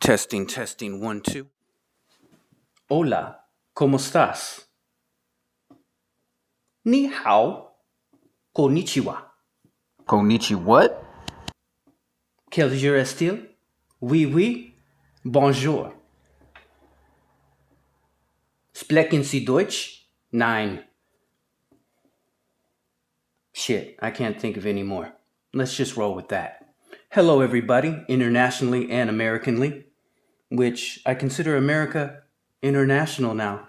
Testing, testing, 1, 2. Hola, ¿cómo estás? Ni hao. Konnichiwa. Konnichiwa what? Quel jour est-il? Oui, oui. Bonjour. Sprechen Sie Deutsch? Nein. Shit, I can't think of any more. Let's just roll with that. Hello, everybody, internationally and Americanly, which I consider America international now.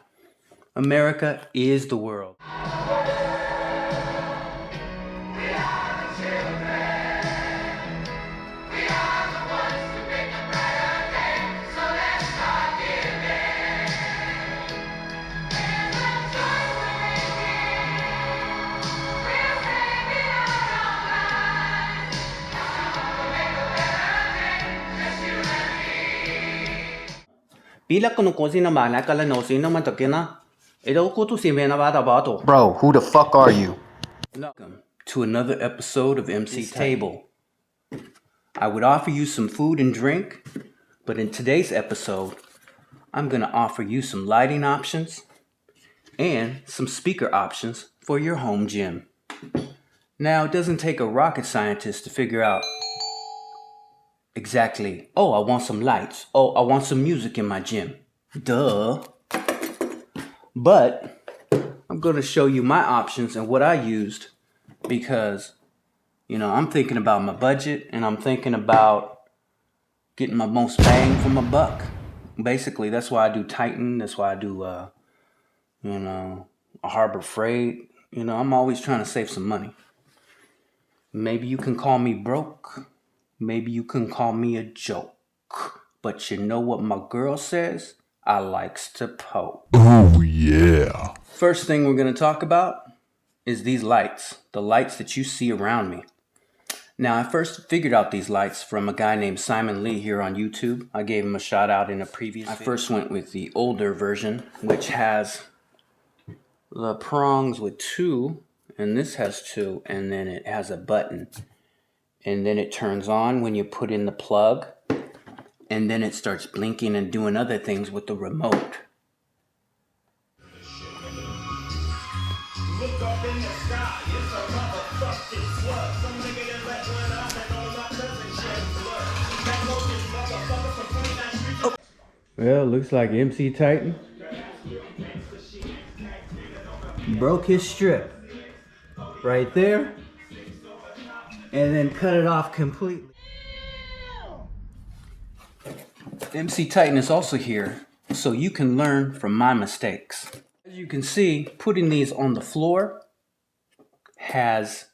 America is the world. Bro, who the fuck are you? Welcome to another episode of MC Table. I would offer you some food and drink, but in today's episode, I'm going to offer you some lighting options and some speaker options for your home gym. Now, it doesn't take a rocket scientist to figure out exactly, oh, I want some lights. Oh, I want some music in my gym. Duh. But I'm going to show you my options and what I used because, I'm thinking about my budget and I'm thinking about getting my most bang for my buck. Basically, that's why I do Titan. That's why I do, a Harbor Freight. I'm always trying to save some money. Maybe you can call me broke. Maybe you can call me a joke. But you know what my girl says? I likes to poke. Oh, yeah. First thing we're going to talk about is these lights. The lights that you see around me. Now, I first figured out these lights from a guy named Simon Lee here on YouTube. I gave him a shout out in a previous video. I first went with the older version, which has the prongs with 2, and this has 2, and then it has a button. And then it turns on when you put in the plug, and then it starts blinking and doing other things with the remote. Look up in the sky, it's a motherfucking slug. Some nigga that let one out and all my cousins shed blood. That locust motherfucker from 29th Street. Well, looks like MC Titan broke his strip right there and then cut it off completely. MC Titan is also here so you can learn from my mistakes. As you can see, putting these on the floor has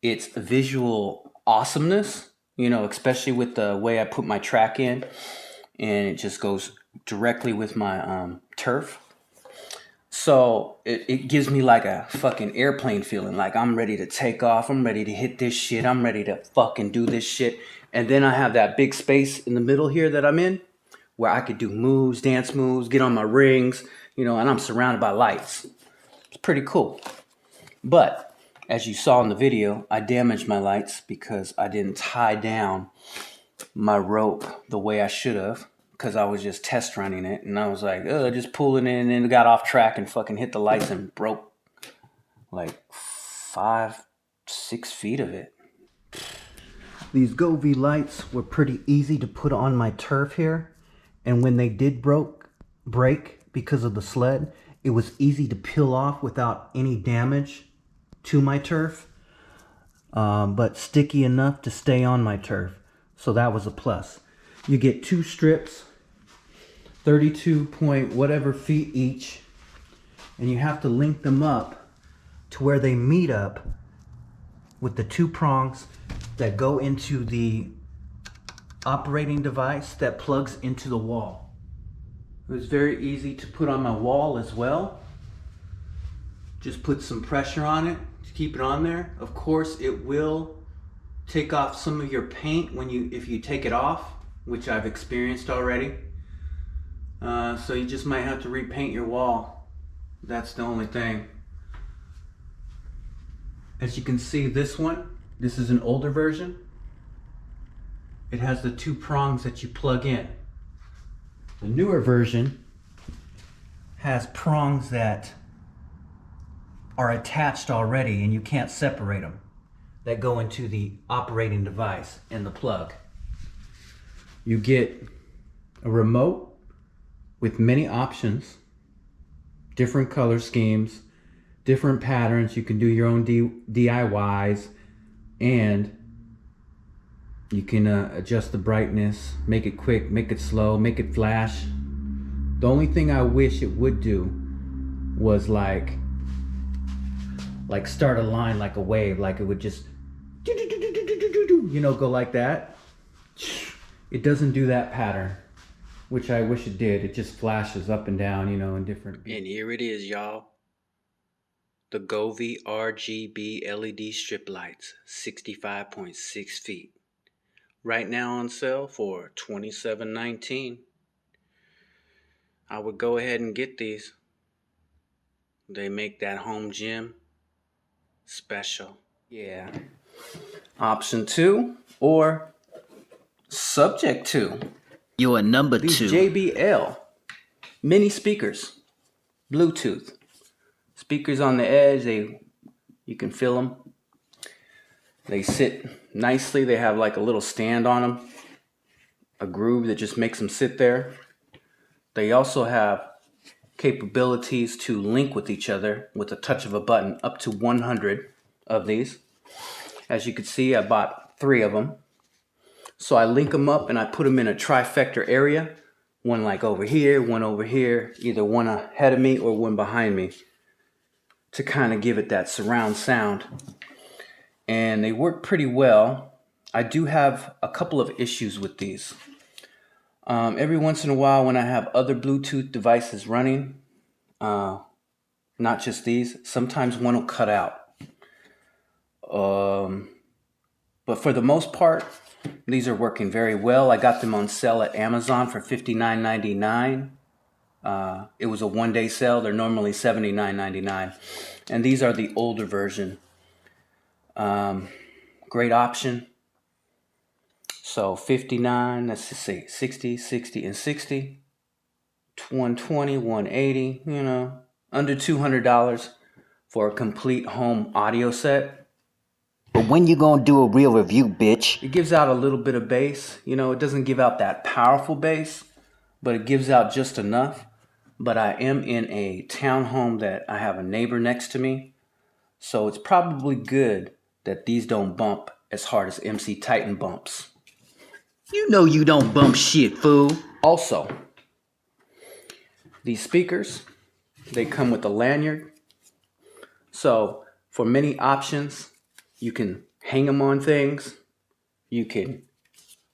its visual awesomeness, especially with the way I put my track in, and it just goes directly with my turf. So it gives me like a fucking airplane feeling, like I'm ready to take off, I'm ready to hit this shit, I'm ready to fucking do this shit. And then I have that big space in the middle here that I'm in, where I could do moves, dance moves, get on my rings, and I'm surrounded by lights. It's pretty cool. But as you saw in the video, I damaged my lights because I didn't tie down my rope the way I should have, because I was just test running it, and I was like, just pulling in, and then got off track and fucking hit the lights and broke like 5-6 feet of it. These GOVEE lights were pretty easy to put on my turf here, and when they did break because of the sled, it was easy to peel off without any damage to my turf, but sticky enough to stay on my turf, so that was a plus. You get 2 strips, 32 point whatever feet each, and you have to link them up to where they meet up with the 2 prongs that go into the operating device that plugs into the wall. It was very easy to put on my wall as well. Just put some pressure on it to keep it on there. Of course, it will take off some of your paint if you take it off, which I've experienced already. So you just might have to repaint your wall. That's the only thing. As you can see, this is an older version. It has the 2 prongs that you plug in. The newer version has prongs that are attached already and you can't separate them, that go into the operating device and the plug. You get a remote with many options, different color schemes, different patterns. You can do your own DIYs, and you can adjust the brightness, make it quick, make it slow, make it flash. The only thing I wish it would do was like start a line like a wave, like it would just, you know, go like that. It doesn't do that pattern, which I wish it did. It just flashes up and down, you know, in different. And here it is, y'all. The GOVEE RGB LED strip lights, 65.6 feet. Right now on sale for $27.19. I would go ahead and get these. They make that home gym special. Yeah. Option 2 or subject to. You're a number These 2. JBL mini speakers, Bluetooth. Speakers on the edge, you can feel them. They sit nicely. They have like a little stand on them, a groove that just makes them sit there. They also have capabilities to link with each other with a touch of a button, up to 100 of these. As you can see, I bought 3 of them. So I link them up and I put them in a trifecta area. One like over here, either one ahead of me or one behind me, to kind of give it that surround sound. And they work pretty well. I do have a couple of issues with these. Every once in a while when I have other Bluetooth devices running, not just these, sometimes one will cut out. But for the most part, these are working very well. I got them on sale at Amazon for $59.99. It was a one-day sale. They're normally $79.99. And these are the older version. Great option. So 59, let's just say 60, 60, and 60. 120, 180, you know, under $200 for a complete home audio set. But when you gonna do a real review, bitch? It gives out a little bit of bass. You know, it doesn't give out that powerful bass, but it gives out just enough. But I am in a townhome that I have a neighbor next to me. So it's probably good that these don't bump as hard as MC Titan bumps. You know you don't bump shit, fool. Also, these speakers, they come with a lanyard. So for many options, you can hang them on things. You can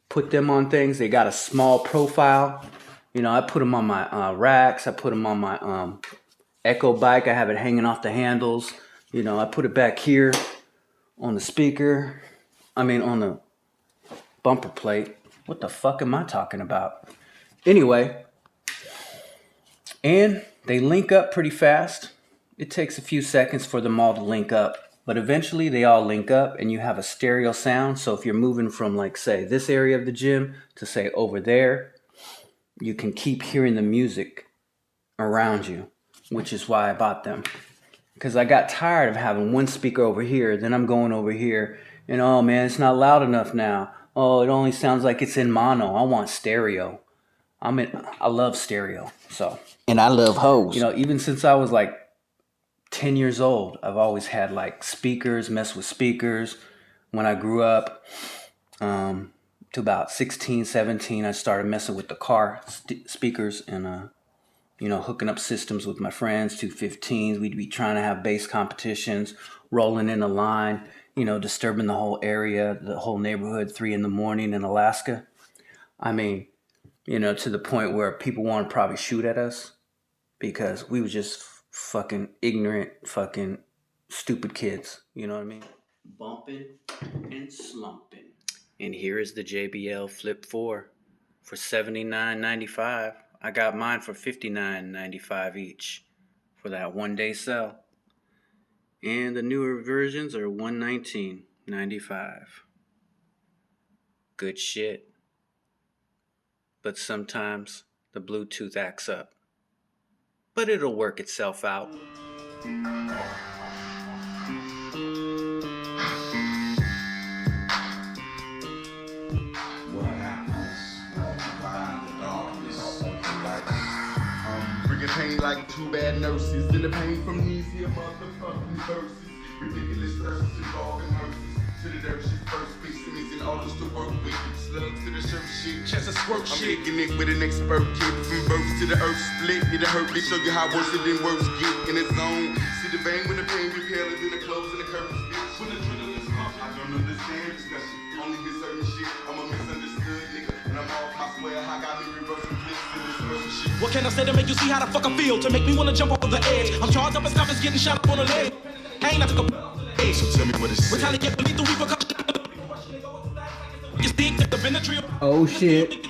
put them on things. They got a small profile. You know, I put them on my racks. I put them on my Echo bike. I have it hanging off the handles. You know, I put it back here on the speaker. On the bumper plate. What the fuck am I talking about? Anyway, and they link up pretty fast. It takes a few seconds for them all to link up. But eventually they all link up and you have a stereo sound. So if you're moving from, like, say, this area of the gym to, say, over there, you can keep hearing the music around you, which is why I bought them. Because I got tired of having one speaker over here, then I'm going over here, and oh man, it's not loud enough now. Oh, it only sounds like it's in mono. I want stereo. I love stereo. So. And I love hoes. You know, even since I was like 10 years old, I've always had like speakers, messed with speakers. When I grew up, to about 16, 17, I started messing with the car speakers and, you know, hooking up systems with my friends, 215s. We'd be trying to have bass competitions, rolling in a line, you know, disturbing the whole area, the whole neighborhood, 3 a.m. in Alaska. I mean, you know, to the point where people want to probably shoot at us because we were just fucking ignorant, fucking stupid kids. You know what I mean? Bumping and slumping. And here is the JBL Flip 4 for $79.95. I got mine for $59.95 each for that one-day sale. And the newer versions are $119.95. Good shit. But sometimes the Bluetooth acts up. But it'll work itself out. Bringing pain like two bad nurses. In the pain from these here motherfucking verses. Ridiculous verses involving nurses. To the dirt shit first specimens and all to work with. Slugs to the shirt shit, chest of squirt shit. I'm making it with an expert kid. From birth to the earth split. It'll hurt me, show you how worse it than worse get in the zone. See the bang when the pain repellers in the clothes and the curtains bitch. When the adrenaline's pumping, I don't understand discussion. Only hear certain shit. I'm a misunderstood nigga. And I'm off my swear. I got me reversing flips in this person shit. What can I say to make you see how the fuck I feel? To make me wanna jump off of the edge. I'm charged up as tough as getting shot up on the leg. I ain't not to go. So tell me what it's Retaliate, believe the repercussions. You think that the Benadryl. Oh shit.